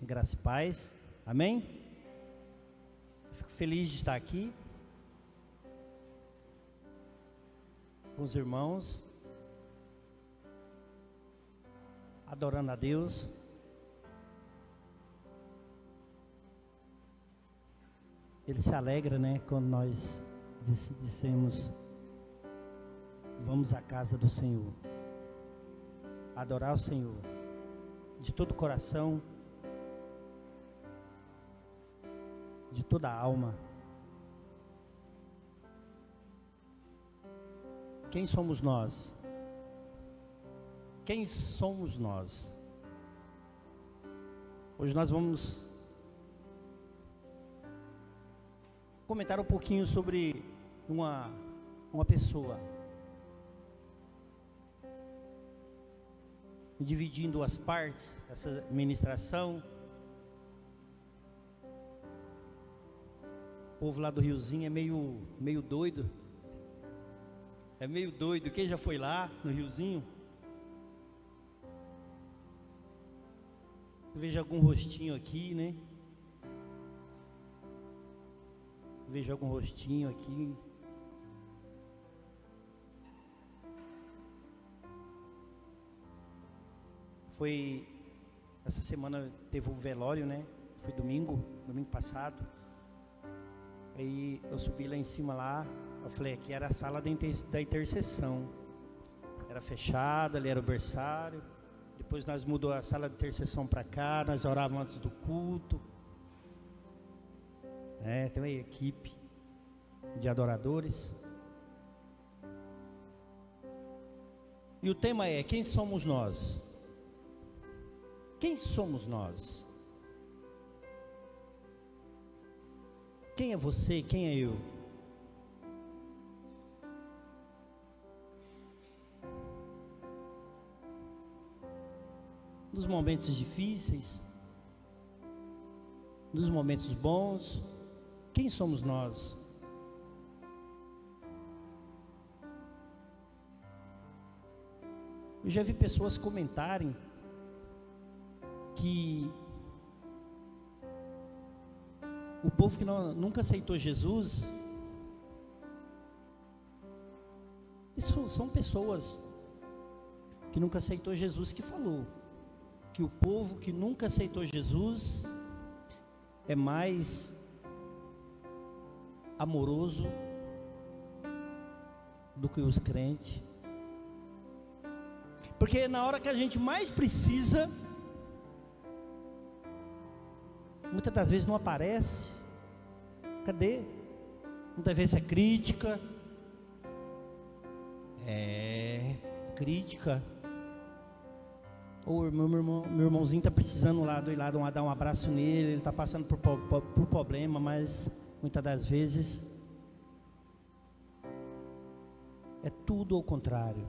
graça e paz, amém? Fico feliz de estar aqui com os irmãos, adorando a Deus. Ele se alegra, né, quando nós dissemos: vamos à casa do Senhor, adorar o Senhor de todo o coração, de toda a alma. Quem somos nós? Quem somos nós? Hoje nós vamos comentar um pouquinho sobre uma pessoa, dividir em duas partes essa ministração. O povo lá do Riozinho é meio doido. É meio doido. Quem já foi lá no Riozinho? Vejo algum rostinho aqui, né? Vejo algum rostinho aqui. Foi, essa semana teve um velório, né? Foi domingo passado. Aí eu subi lá em cima lá, eu falei, aqui era a sala da intercessão. Era fechada, ali era o berçário. Depois nós mudou a sala de intercessão para cá, nós orávamos antes do culto. Tem uma equipe de adoradores. E o tema é: quem somos nós? Quem somos nós? Quem é você? Quem é eu? Nos momentos difíceis, nos momentos bons, quem somos nós? Eu já vi pessoas comentarem que o povo que nunca aceitou Jesus, isso são pessoas que nunca aceitou Jesus que falou que o povo que nunca aceitou Jesus é mais amoroso do que os crentes, porque na hora que a gente mais precisa, muitas das vezes não aparece. Cadê? Muitas vezes é crítica. Crítica. Ou meu irmãozinho está precisando lá do lado, dar um abraço nele, ele está passando por problema, mas muitas das vezes é tudo ao contrário.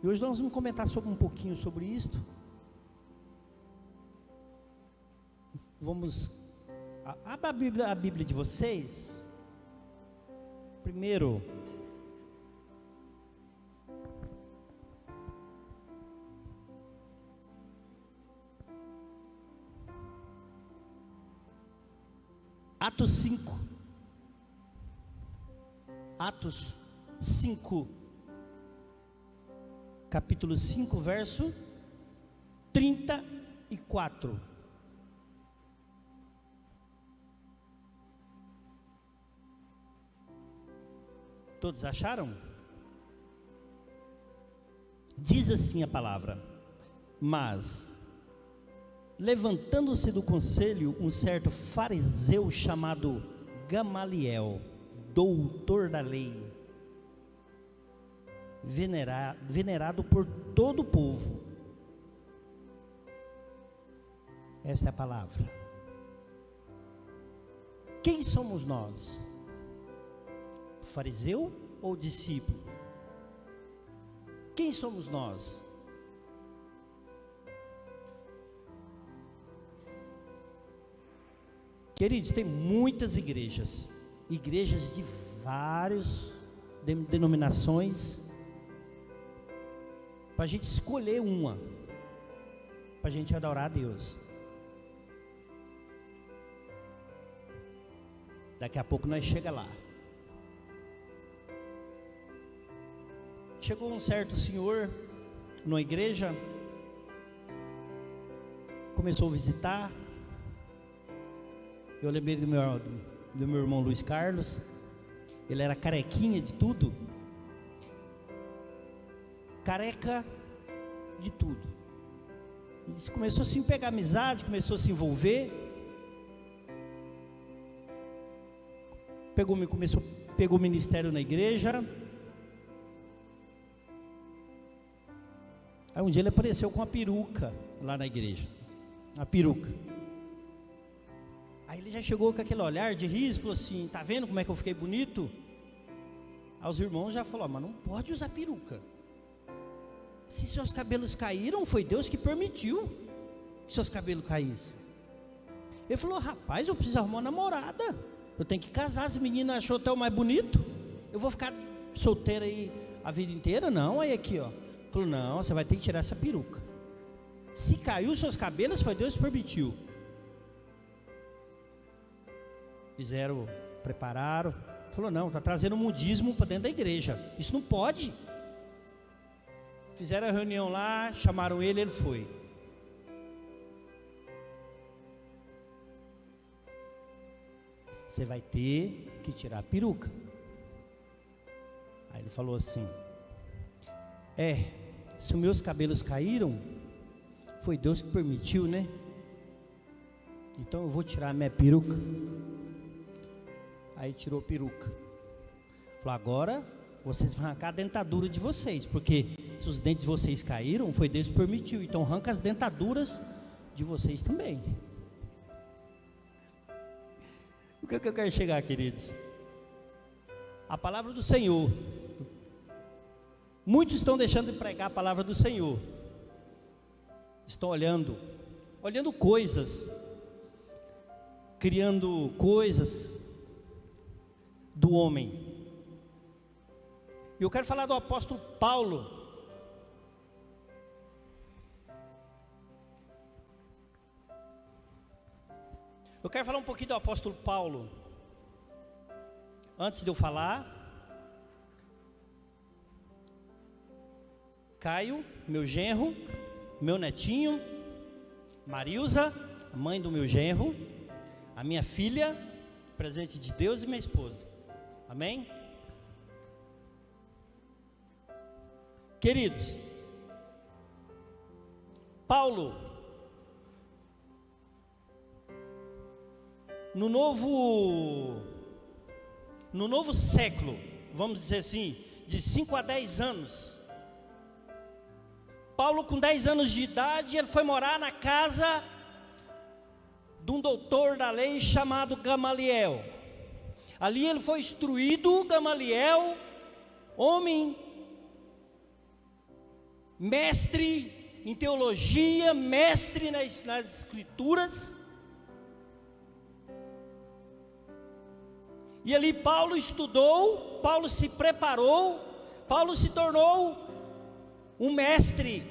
E hoje nós vamos comentar um pouquinho sobre isto. Abra a Bíblia de vocês. Primeiro, Atos 5. Atos 5. Capítulo 5, verso 34. Todos acharam? Diz assim a palavra: mas, levantando-se do conselho, um certo fariseu chamado Gamaliel, doutor da lei, venerado por todo o povo. Esta é a palavra. Quem somos nós? Fariseu ou discípulo? Quem somos nós? Queridos, tem muitas igrejas de várias denominações, para a gente escolher uma, para a gente adorar a Deus. Daqui a pouco nós chega lá. Chegou um certo senhor numa igreja, começou a visitar. Eu lembrei do meu irmão Luiz Carlos. Ele era carequinha de tudo, careca de tudo. Ele começou assim a pegar amizade, começou a se envolver. Pegou ministério na igreja. Aí um dia ele apareceu com uma peruca lá na igreja, uma peruca. Aí ele já chegou com aquele olhar de riso, falou assim: tá vendo como é que eu fiquei bonito? Aí os irmãos já falaram: mas não pode usar peruca. Se seus cabelos caíram, foi Deus que permitiu que seus cabelos caíssem. Ele falou: rapaz, eu preciso arrumar uma namorada, eu tenho que casar. As meninas achou até o mais bonito, eu vou ficar solteira aí a vida inteira? Não. Aí aqui, ó, falou: não, você vai ter que tirar essa peruca. Se caiu seus cabelos, foi Deus que permitiu. Fizeram, prepararam. Falou: não, está trazendo o mundismo para dentro da igreja, isso não pode. Fizeram a reunião lá, chamaram ele foi. Você vai ter que tirar a peruca. Aí ele falou assim: se os meus cabelos caíram, foi Deus que permitiu, né? Então eu vou tirar a minha peruca. Aí tirou a peruca. Falou: agora vocês vão arrancar a dentadura de vocês, porque se os dentes de vocês caíram, foi Deus que permitiu. Então arranca as dentaduras de vocês também. O que eu quero chegar, queridos? A palavra do Senhor. Muitos estão deixando de pregar a palavra do Senhor. Estão olhando coisas, criando coisas do homem. E eu quero falar do apóstolo Paulo. Eu quero falar um pouquinho do apóstolo Paulo. Antes de eu falar, Caio, meu genro, meu netinho, Marilza, a mãe do meu genro, a minha filha, presente de Deus, e minha esposa. Amém? Queridos, Paulo, no novo século, vamos dizer assim, de 5 a 10 anos, Paulo, com 10 anos de idade, ele foi morar na casa de um doutor da lei chamado Gamaliel. Ali ele foi instruído. Gamaliel, homem mestre em teologia, mestre nas escrituras. E ali Paulo estudou, Paulo se preparou, Paulo se tornou um mestre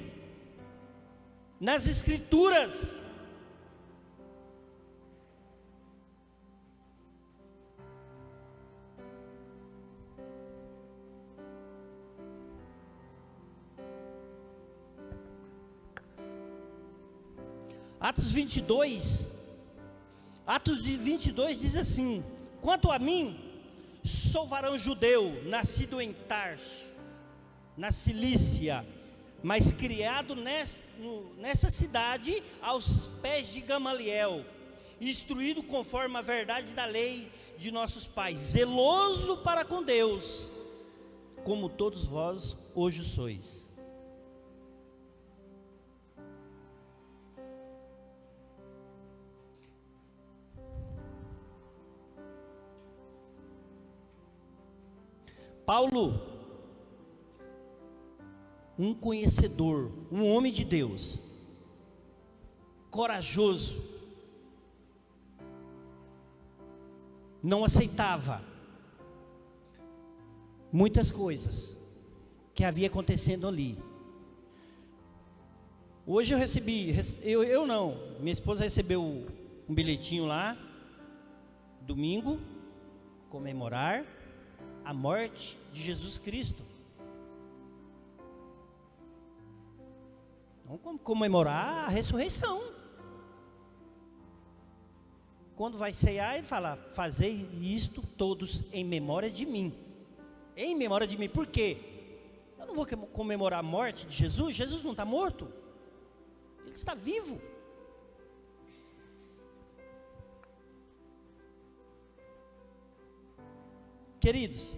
nas escrituras. Atos 22 diz assim: quanto a mim, sou varão judeu, nascido em Tarso, na Cilícia, mas criado nessa cidade, aos pés de Gamaliel, instruído conforme a verdade da lei de nossos pais, zeloso para com Deus, como todos vós hoje sois. Paulo, um conhecedor, um homem de Deus, corajoso, não aceitava muitas coisas que havia acontecendo ali. Hoje eu recebi, eu não, minha esposa recebeu um bilhetinho lá, domingo, comemorar a morte de Jesus Cristo. Vamos comemorar a ressurreição. Quando vai ceiar, ele fala: fazei isto todos em memória de mim. Em memória de mim, por quê? Eu não vou comemorar a morte de Jesus. Jesus não está morto, ele está vivo. Queridos,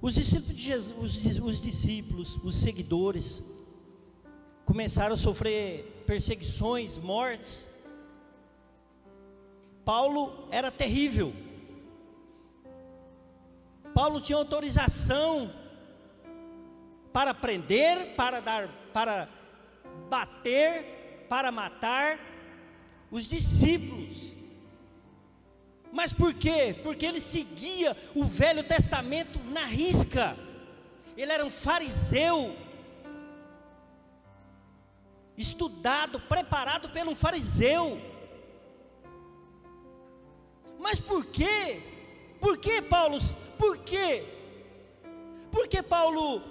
os discípulos de Jesus, os discípulos, os seguidores, começaram a sofrer perseguições, mortes. Paulo era terrível. Paulo tinha autorização para prender, para bater, para matar os discípulos. Mas por quê? Porque ele seguia o Velho Testamento na risca. Ele era um fariseu, estudado, preparado por um fariseu. Mas por quê? Por que Paulo? Por quê? Porque Paulo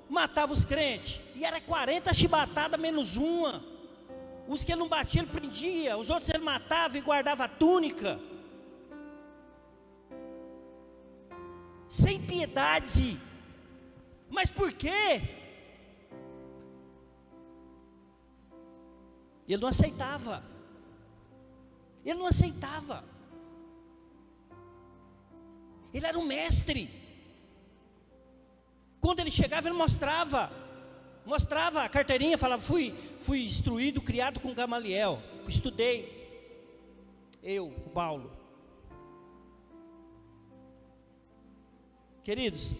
matava os crentes, e era 40 chibatadas menos uma. Os que ele não batia, ele prendia. Os outros ele matava e guardava a túnica. Sem piedade. Mas por quê? Ele não aceitava. Ele não aceitava. Ele era um mestre. Quando ele chegava, ele mostrava a carteirinha, falava: fui instruído, criado com Gamaliel, estudei, eu, Paulo. Queridos,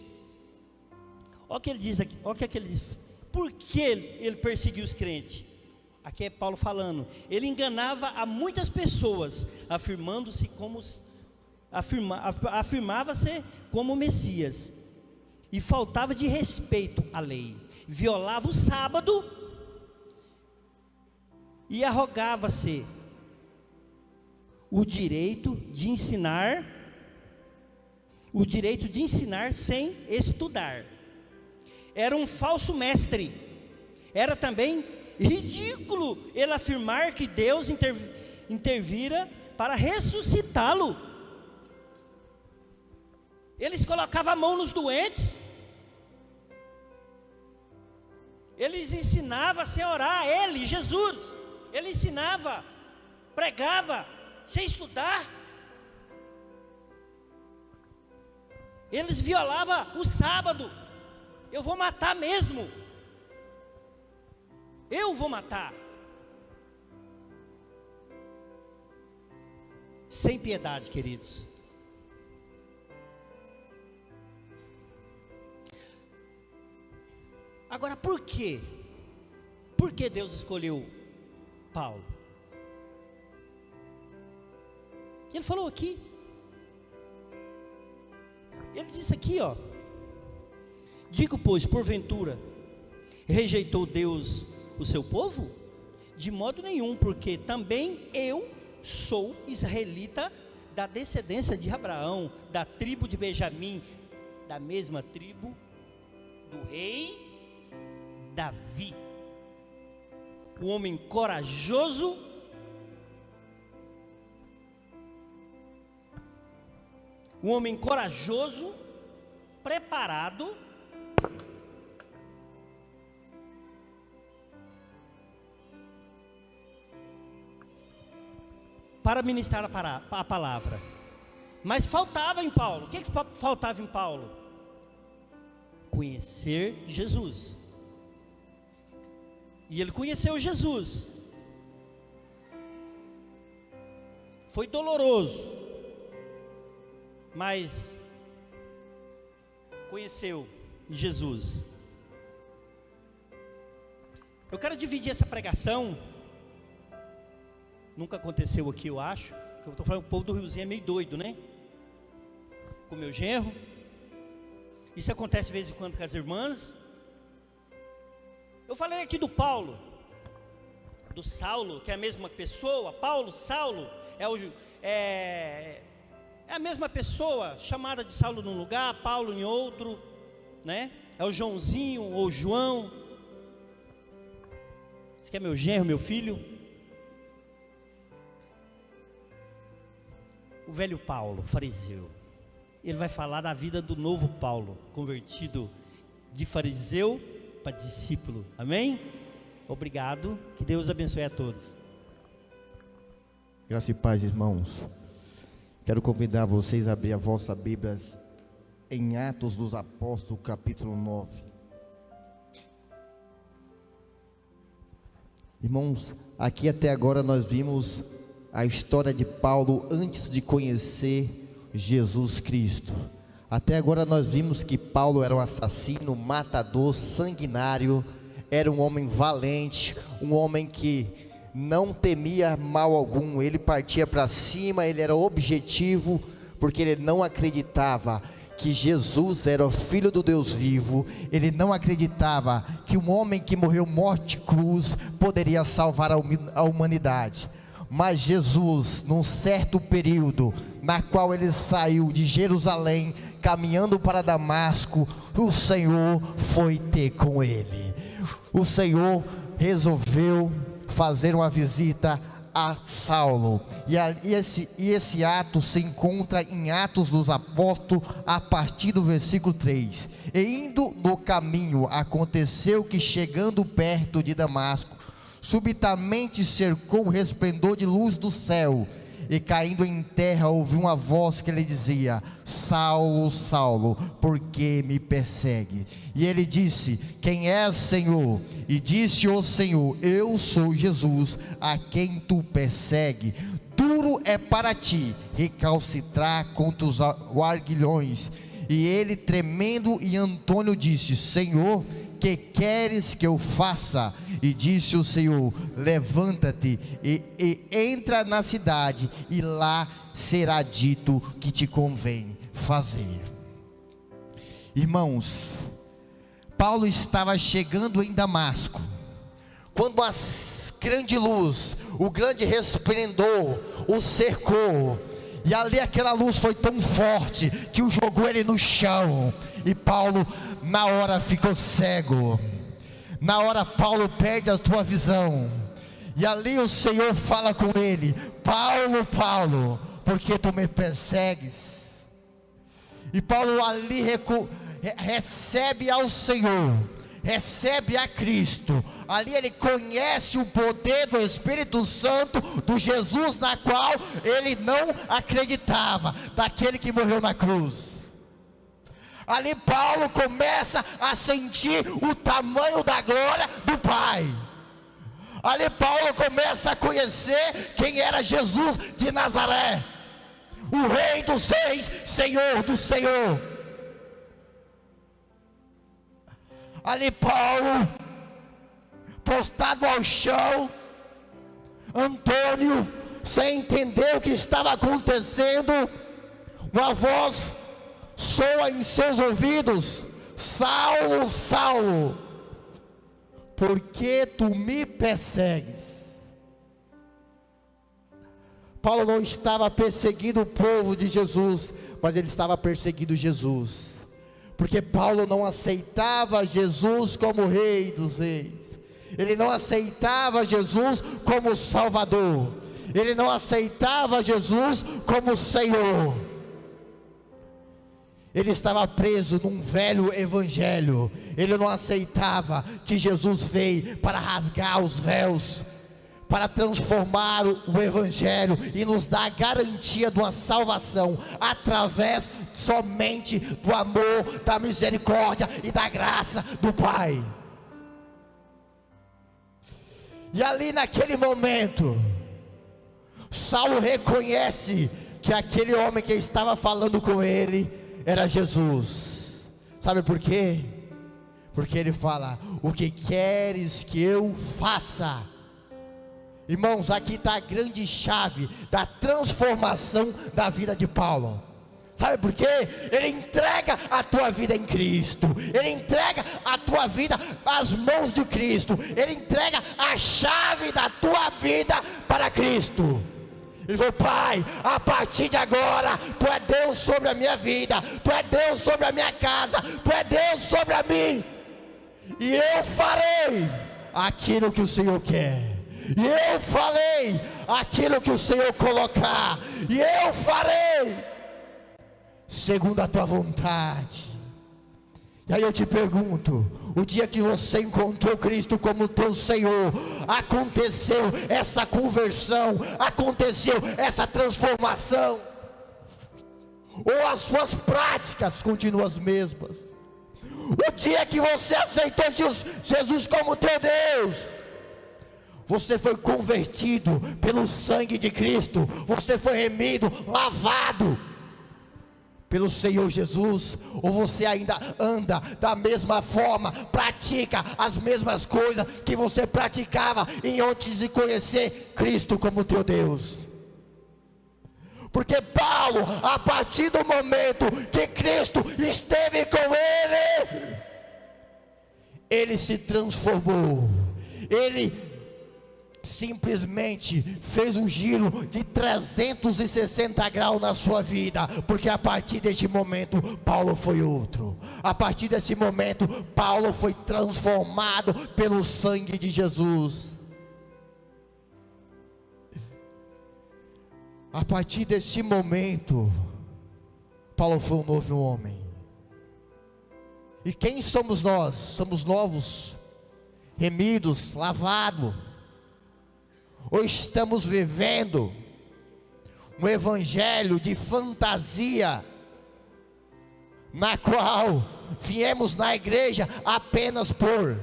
olha o que ele diz aqui, olha o que ele diz. Por que ele perseguiu os crentes? Aqui é Paulo falando. Ele enganava a muitas pessoas, afirmava-se como Messias, e faltava de respeito à lei, violava o sábado e arrogava-se o direito de ensinar sem estudar. Era um falso mestre. Era também ridículo ele afirmar que Deus intervira para ressuscitá-lo. Eles colocavam a mão nos doentes. Eles ensinavam a se orar. Ele, Jesus, ele ensinava, pregava, sem estudar. Eles violavam o sábado. Eu vou matar mesmo. Eu vou matar. Sem piedade, queridos. Agora, por quê? Por que Deus escolheu Paulo? Ele falou aqui. Ele disse aqui, ó: digo, pois, porventura, rejeitou Deus o seu povo? De modo nenhum, porque também eu sou israelita, da descendência de Abraão, da tribo de Benjamim, da mesma tribo do rei Davi. Um homem corajoso, preparado para ministrar a palavra. Mas faltava em Paulo. O que faltava em Paulo? Conhecer Jesus. E ele conheceu Jesus. Foi doloroso, mas conheceu Jesus. Eu quero dividir essa pregação Nunca aconteceu aqui, eu acho. Eu estou falando, o povo do Riozinho é meio doido, né? Com meu genro. Isso acontece de vez em quando com as irmãs. Eu falei aqui do Paulo, do Saulo, que é a mesma pessoa. Paulo, Saulo, é a mesma pessoa, chamada de Saulo num lugar, Paulo em outro, né? É o Joãozinho ou João. Esse aqui é meu genro, meu filho. O velho Paulo, fariseu. Ele vai falar da vida do novo Paulo, convertido de fariseu para discípulo. Amém? Obrigado. Que Deus abençoe a todos. Graça e paz, irmãos. Quero convidar vocês a abrir a vossa Bíblia em Atos dos Apóstolos, capítulo 9. Irmãos, aqui até agora nós vimos a história de Paulo antes de conhecer Jesus Cristo. Até agora nós vimos que Paulo era um assassino, matador, sanguinário, era um homem valente, um homem que não temia mal algum, ele partia para cima, ele era objetivo, porque ele não acreditava que Jesus era o Filho do Deus vivo, ele não acreditava que um homem que morreu morte cruz poderia salvar a humanidade. Mas Jesus, num certo período, na qual ele saiu de Jerusalém, caminhando para Damasco, o Senhor foi ter com ele. O Senhor resolveu fazer uma visita a Saulo, e esse ato se encontra em Atos dos Apóstolos, a partir do versículo 3. E indo no caminho, aconteceu que, chegando perto de Damasco, subitamente cercou o resplendor de luz do céu, e caindo em terra ouviu uma voz que lhe dizia: Saulo, Saulo, por que me persegue? E ele disse: quem és, Senhor? E disse o Senhor: eu sou Jesus, a quem tu persegue. Duro é para ti recalcitrar contra os arguilhões. E ele, tremendo, e Antônio disse: Senhor, que queres que eu faça? E disse o Senhor: levanta-te e entra na cidade, e lá será dito que te convém fazer. Irmãos, Paulo estava chegando em Damasco, quando a grande luz, o grande resplendor o cercou, e ali aquela luz foi tão forte que o jogou ele no chão, e Paulo na hora ficou cego. Na hora Paulo perde a sua visão, e ali o Senhor fala com ele: Paulo, Paulo, por que tu me persegues? E Paulo ali recebe ao Senhor, recebe a Cristo. Ali ele conhece o poder do Espírito Santo, do Jesus na qual ele não acreditava, daquele que morreu na cruz. Ali Paulo começa a sentir o tamanho da glória do Pai. Ali Paulo começa a conhecer quem era Jesus de Nazaré, o Rei dos Reis, Senhor do Senhor. Ali Paulo, prostrado ao chão, Antônio, sem entender o que estava acontecendo, uma voz soa em seus ouvidos: Saulo, Saulo, por que tu me persegues? Paulo não estava perseguindo o povo de Jesus, mas ele estava perseguindo Jesus, porque Paulo não aceitava Jesus como Rei dos Reis, ele não aceitava Jesus como Salvador, ele não aceitava Jesus como Senhor. Ele estava preso num velho evangelho. Ele não aceitava que Jesus veio para rasgar os véus, para transformar o evangelho e nos dar a garantia de uma salvação através somente do amor, da misericórdia e da graça do Pai. E ali naquele momento, Saulo reconhece que aquele homem que estava falando com ele era Jesus. Sabe por quê? Porque ele fala: o que queres que eu faça? Irmãos, aqui está a grande chave da transformação da vida de Paulo. Sabe por quê? Ele entrega a tua vida em Cristo. Ele entrega a tua vida às mãos de Cristo. Ele entrega a chave da tua vida para Cristo. Ele falou: Pai, a partir de agora, Tu é Deus sobre a minha vida, Tu é Deus sobre a minha casa, Tu é Deus sobre a mim. E eu farei aquilo que o Senhor quer. E eu falei aquilo que o Senhor colocar. E eu farei segundo a tua vontade. E aí eu te pergunto: o dia que você encontrou Cristo como teu Senhor, aconteceu essa conversão, aconteceu essa transformação? Ou as suas práticas continuam as mesmas? O dia que você aceitou Jesus como teu Deus, você foi convertido pelo sangue de Cristo, você foi remido, lavado pelo Senhor Jesus? Ou você ainda anda da mesma forma, pratica as mesmas coisas que você praticava antes de conhecer Cristo como teu Deus? Porque Paulo, a partir do momento que Cristo esteve com ele se transformou. Ele simplesmente fez um giro de 360 graus na sua vida, porque a partir deste momento Paulo foi outro. A partir desse momento Paulo foi transformado pelo sangue de Jesus. A partir desse momento Paulo foi um novo homem. E quem somos nós? Somos novos, remidos, lavados, ou estamos vivendo um evangelho de fantasia, na qual viemos na igreja apenas por...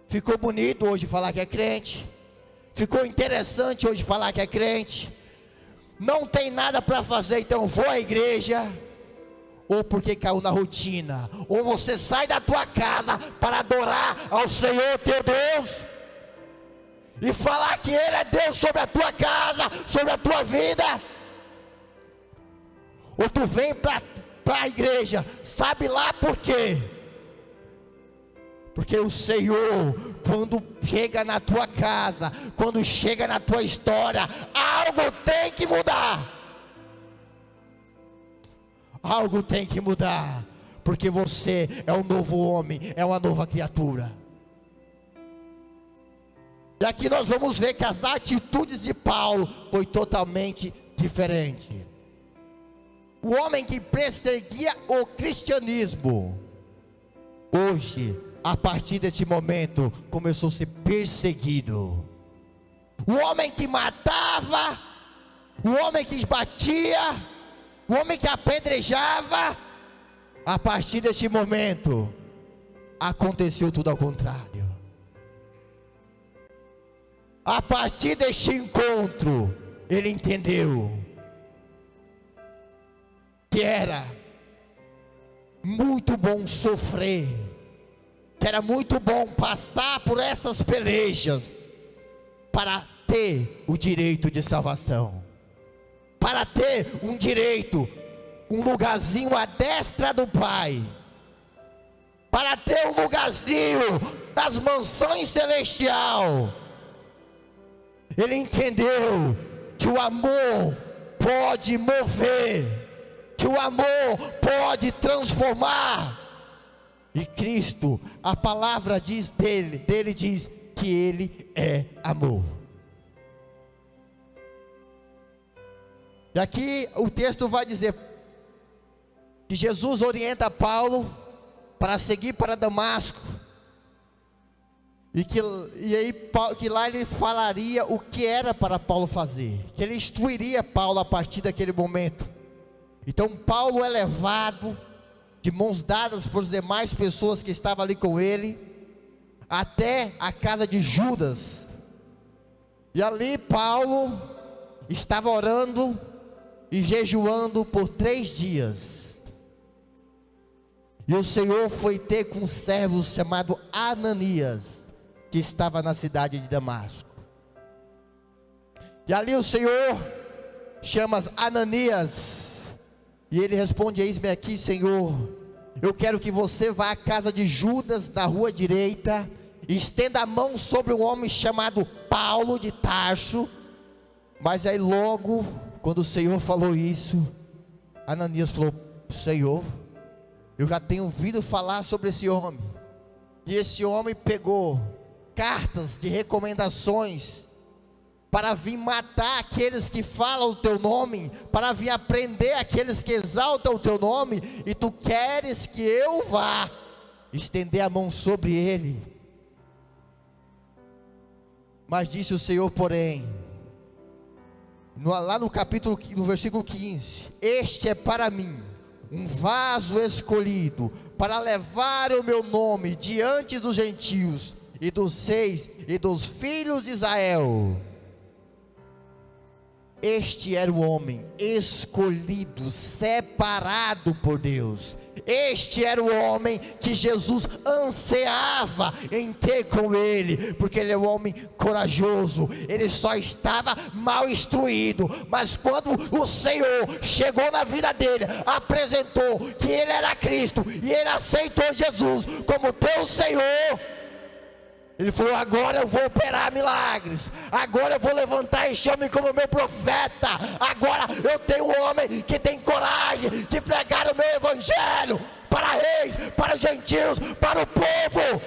Ficou bonito hoje falar que é crente, ficou interessante hoje falar que é crente, não tem nada para fazer, então vou à igreja. Ou porque caiu na rotina, ou você sai da tua casa para adorar ao Senhor teu Deus, e falar que Ele é Deus sobre a tua casa, sobre a tua vida. Ou tu vem para a igreja, sabe lá por quê? Porque o Senhor, quando chega na tua casa, quando chega na tua história, algo tem que mudar. Algo tem que mudar, porque você é um novo homem, é uma nova criatura. E aqui nós vamos ver que as atitudes de Paulo foi totalmente diferente. O homem que perseguia o cristianismo, hoje, a partir desse momento, começou a ser perseguido. O homem que matava, o homem que batia, o homem que apedrejava, a partir desse momento, aconteceu tudo ao contrário. A partir deste encontro, ele entendeu que era muito bom sofrer, que era muito bom passar por essas pelejas, para ter o direito de salvação, para ter um direito, um lugarzinho à destra do Pai, para ter um lugarzinho nas mansões celestiais. Ele entendeu que o amor pode mover, que o amor pode transformar. E Cristo, a palavra diz dele diz que Ele é amor. E aqui o texto vai dizer que Jesus orienta Paulo para seguir para Damasco, que lá ele falaria o que era para Paulo fazer, que ele instruiria Paulo a partir daquele momento. Então Paulo é levado de mãos dadas por demais pessoas que estavam ali com ele, até a casa de Judas. E ali Paulo estava orando e jejuando por 3 dias. E o Senhor foi ter com um servo chamado Ananias. que estava na cidade de Damasco. E ali o Senhor chama Ananias, e ele responde: eis-me aqui, Senhor. Eu quero que você vá à casa de Judas, na rua direita, e estenda a mão sobre um homem chamado Paulo de Tarso. Mas aí logo, quando o Senhor falou isso, Ananias falou: Senhor, eu já tenho ouvido falar sobre esse homem. E esse homem pegou cartas de recomendações para vir matar aqueles que falam o teu nome, para vir aprender aqueles que exaltam o teu nome, e tu queres que eu vá estender a mão sobre ele. Mas disse o Senhor, porém, lá no versículo 15: este é para mim um vaso escolhido, para levar o meu nome diante dos gentios, e dos reis, e dos filhos de Israel. Este era o homem escolhido, separado por Deus. Este era o homem que Jesus ansiava em ter com ele, porque ele é um homem corajoso. Ele só estava mal instruído, mas quando o Senhor chegou na vida dele, apresentou que ele era Cristo, e ele aceitou Jesus como teu Senhor, ele falou: agora eu vou operar milagres, agora eu vou levantar este homem como meu profeta, agora eu tenho um homem que tem coragem de pregar o meu evangelho para reis, para gentios, para o povo.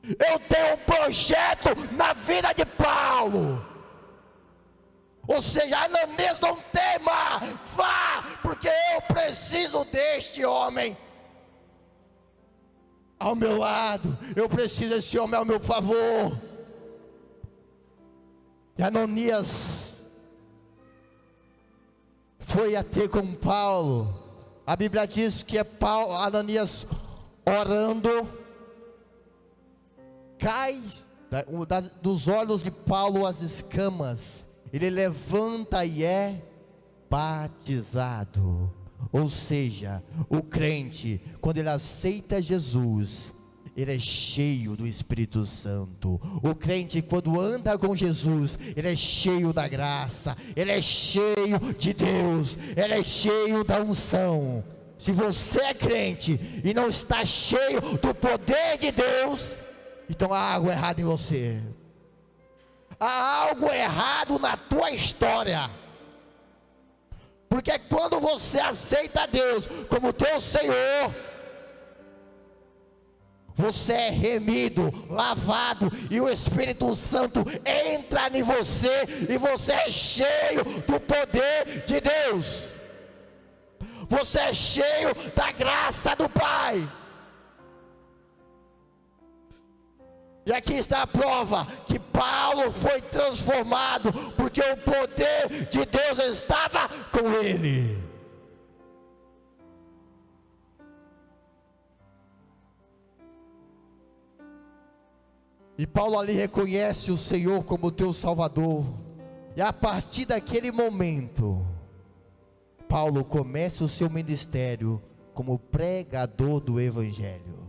Eu tenho um projeto na vida de Paulo. Ou seja, Ananias, não tema, vá, porque eu preciso deste homem ao meu lado, eu preciso desse homem ao meu favor. E Ananias foi a ter com Paulo. A Bíblia diz que é Ananias orando, cai dos olhos de Paulo as escamas, ele levanta e é batizado. Ou seja, o crente, quando ele aceita Jesus, ele é cheio do Espírito Santo. O crente, quando anda com Jesus, ele é cheio da graça, ele é cheio de Deus, ele é cheio da unção. Se você é crente e não está cheio do poder de Deus, então há algo errado em você, há algo errado na tua história. Porque quando você aceita Deus como teu Senhor, você é remido, lavado, e o Espírito Santo entra em você, e você é cheio do poder de Deus, você é cheio da graça do Pai. E aqui está a prova que Paulo foi transformado, porque o poder de Deus estava com ele. E Paulo ali reconhece o Senhor como teu Salvador. E a partir daquele momento, Paulo começa o seu ministério como pregador do Evangelho.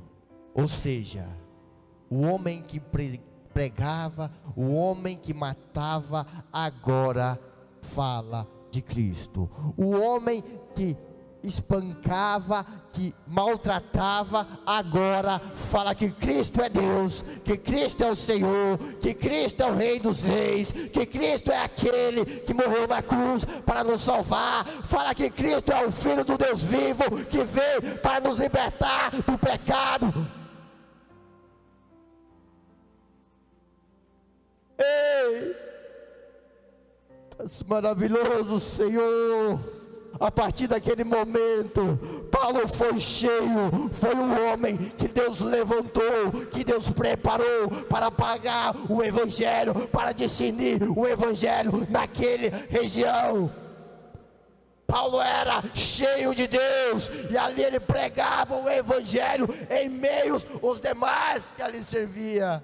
Ou seja, o homem que pregava, o homem que matava, agora fala de Cristo. O homem que espancava, que maltratava, agora fala que Cristo é Deus, que Cristo é o Senhor, que Cristo é o Rei dos Reis, que Cristo é aquele que morreu na cruz para nos salvar. Fala que Cristo é o Filho do Deus vivo, que veio para nos libertar do pecado. Ei, maravilhoso Senhor. A partir daquele momento, Paulo foi cheio, foi um homem que Deus levantou, que Deus preparou para pregar o Evangelho, para discernir o Evangelho naquela região. Paulo era cheio de Deus, e ali ele pregava o Evangelho em meio aos demais que ali servia.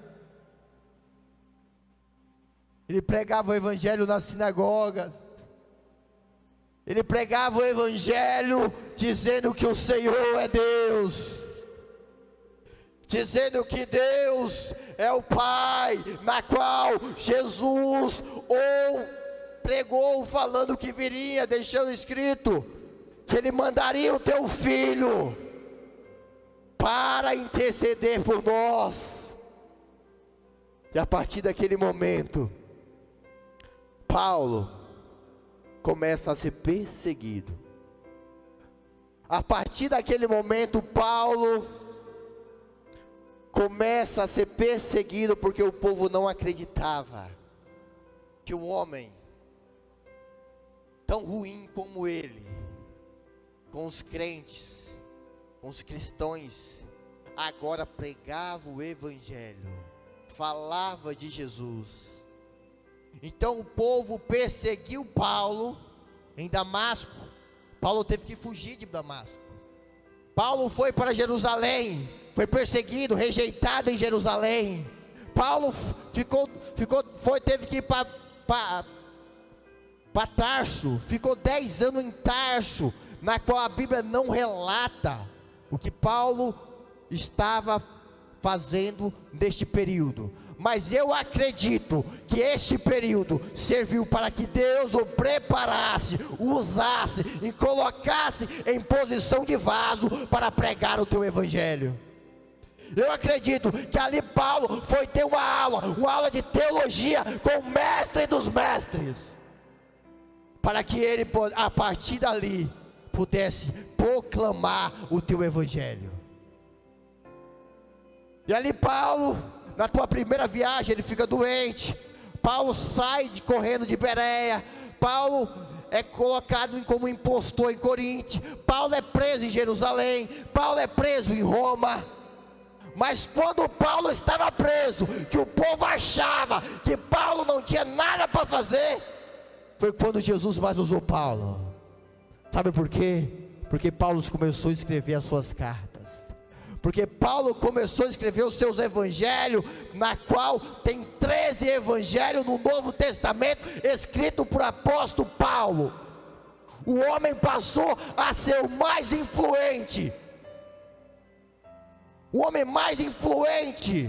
Ele pregava o Evangelho nas sinagogas, ele pregava o Evangelho dizendo que o Senhor é Deus, dizendo que Deus é o Pai, na qual Jesus pregou falando que viria, deixando escrito que Ele mandaria o teu Filho para interceder por nós. E a partir daquele momento, Paulo começa a ser perseguido. A partir daquele momento, Paulo começa a ser perseguido, porque o povo não acreditava que um homem tão ruim como ele, com os crentes, com os cristãos, agora pregava o Evangelho, falava de Jesus. Então o povo perseguiu Paulo em Damasco. Paulo teve que fugir de Damasco. Paulo foi para Jerusalém, foi perseguido, rejeitado em Jerusalém. Paulo teve que ir para Tarso, ficou 10 anos em Tarso, na qual a Bíblia não relata o que Paulo estava fazendo neste período. Mas eu acredito que este período serviu para que Deus o preparasse, o usasse e colocasse em posição de vaso para pregar o teu Evangelho. Eu acredito que ali Paulo foi ter uma aula de teologia com o mestre dos mestres, para que ele, a partir dali, pudesse proclamar o teu Evangelho. E ali Paulo, na tua primeira viagem, ele fica doente. Paulo sai correndo de Bereia. Paulo é colocado como impostor em Corinto. Paulo é preso em Jerusalém. Paulo é preso em Roma. Mas quando Paulo estava preso, que o povo achava que Paulo não tinha nada para fazer, foi quando Jesus mais usou Paulo. Sabe por quê? Porque Paulo começou a escrever as suas cartas. Porque Paulo começou a escrever os seus evangelhos, na qual tem 13 evangelhos no Novo Testamento, escrito por apóstolo Paulo. O homem passou a ser o mais influente, o homem mais influente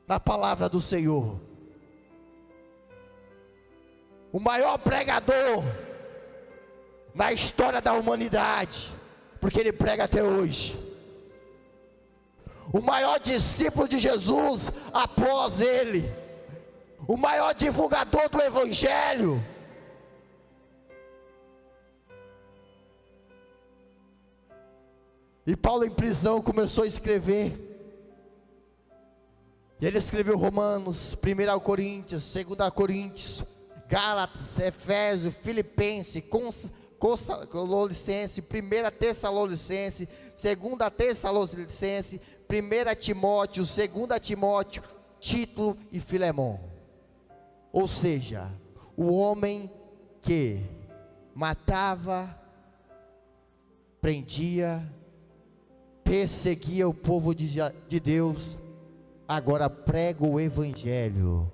na palavra do Senhor, o maior pregador na história da humanidade, porque ele prega até hoje. O maior discípulo de Jesus após ele, o maior divulgador do Evangelho. E Paulo em prisão começou a escrever. E ele escreveu Romanos, 1 Coríntios, 2 Coríntios, Gálatas, Efésios, Filipenses, Colossenses, 1 Tessalonicenses, 2 Tessalonicenses, 1 Timóteo, 2 Timóteo, Tito e Filemão. Ou seja, o homem que matava, prendia, perseguia o povo de Deus, agora prega o Evangelho,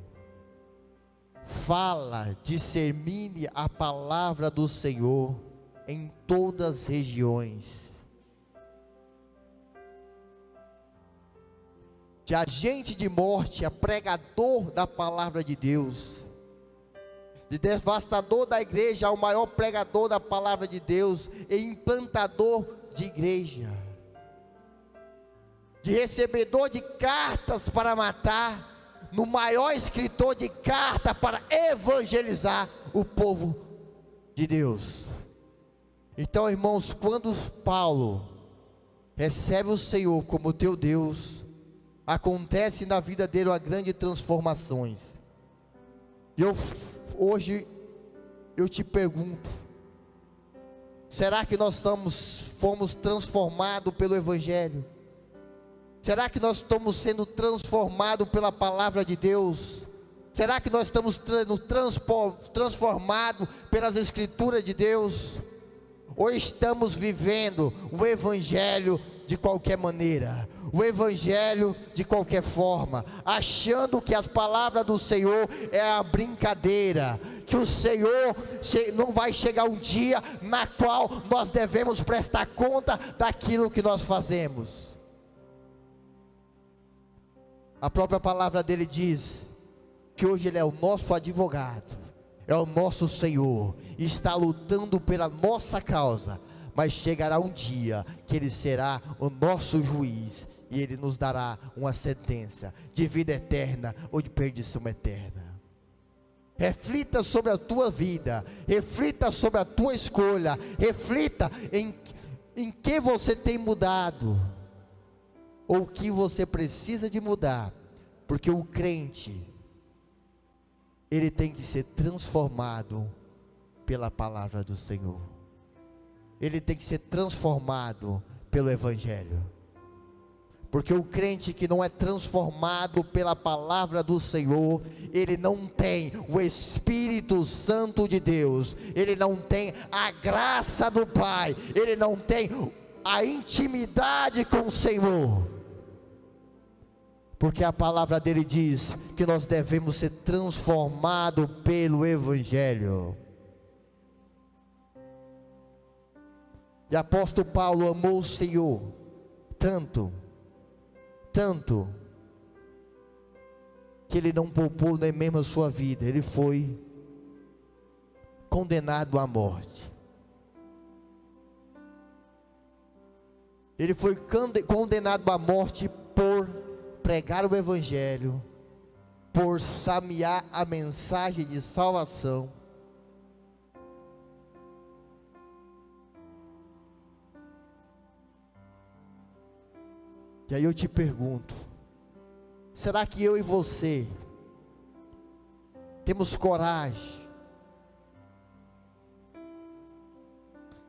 fala, dissemine a palavra do Senhor em todas as regiões. De agente de morte a pregador da palavra de Deus, de devastador da igreja ao maior pregador da palavra de Deus e implantador de igreja, de recebedor de cartas para matar, no maior escritor de carta para evangelizar o povo de Deus. Então, irmãos, quando Paulo recebe o Senhor como teu Deus, acontece na vida dele uma grande transformações. E hoje eu te pergunto, será que nós fomos transformados pelo Evangelho? Será que nós estamos sendo transformados pela palavra de Deus? Será que nós estamos sendo transformados pelas escrituras de Deus? Ou estamos vivendo o Evangelho de qualquer maneira, o Evangelho de qualquer forma, achando que as palavras do Senhor é a brincadeira, que o Senhor não vai chegar um dia na qual nós devemos prestar conta daquilo que nós fazemos? A própria palavra dele diz que hoje ele é o nosso advogado, é o nosso Senhor, está lutando pela nossa causa, mas chegará um dia que ele será o nosso juiz, e ele nos dará uma sentença de vida eterna ou de perdição eterna. Reflita sobre a tua vida, reflita sobre a tua escolha, reflita em que você tem mudado, ou o que você precisa de mudar, porque o crente, ele tem que ser transformado pela palavra do Senhor, ele tem que ser transformado pelo Evangelho, porque o crente que não é transformado pela palavra do Senhor, ele não tem o Espírito Santo de Deus, ele não tem a graça do Pai, ele não tem a intimidade com o Senhor, porque a palavra dele diz que nós devemos ser transformados pelo Evangelho. E o apóstolo Paulo amou o Senhor tanto, que ele não poupou nem mesmo a sua vida, ele foi condenado à morte. Ele foi condenado à morte por pregar o Evangelho, por semear a mensagem de salvação. E aí eu te pergunto, será que eu e você temos coragem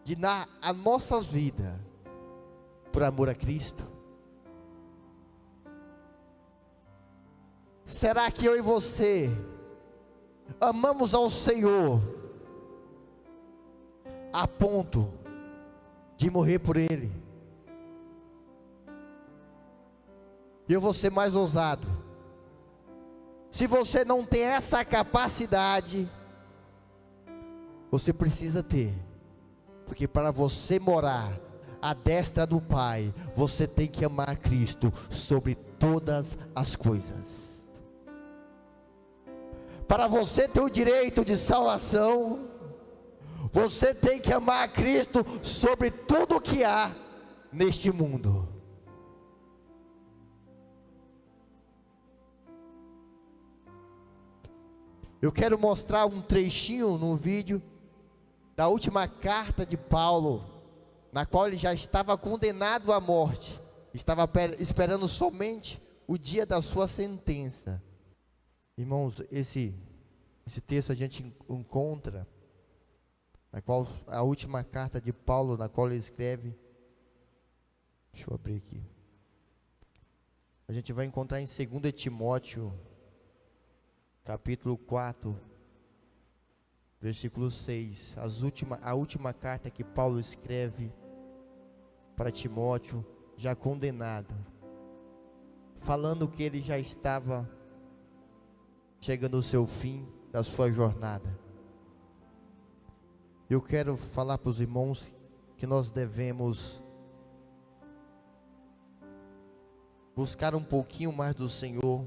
de dar a nossas vidas por amor a Cristo? Será que eu e você amamos ao Senhor a ponto de morrer por Ele? Eu vou ser mais ousado. Se você não tem essa capacidade, você precisa ter, porque para você morar à destra do Pai, você tem que amar Cristo sobre todas as coisas. Para você ter o direito de salvação, você tem que amar Cristo sobre tudo o que há neste mundo. Eu quero mostrar um trechinho no vídeo da última carta de Paulo, na qual ele já estava condenado à morte, estava esperando somente o dia da sua sentença. Irmãos, esse texto a gente encontra, na qual a última carta de Paulo, na qual ele escreve, deixa eu abrir aqui, a gente vai encontrar em 2 Timóteo, capítulo 4, versículo 6, a última carta que Paulo escreve para Timóteo, já condenado, falando que ele já estava chegando ao seu fim da sua jornada. Eu quero falar para os irmãos que nós devemos buscar um pouquinho mais do Senhor,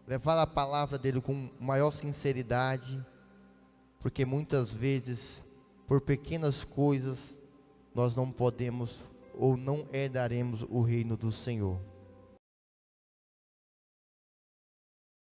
levar a palavra dele com maior sinceridade, porque muitas vezes, por pequenas coisas, nós não podemos ou não herdaremos o reino do Senhor.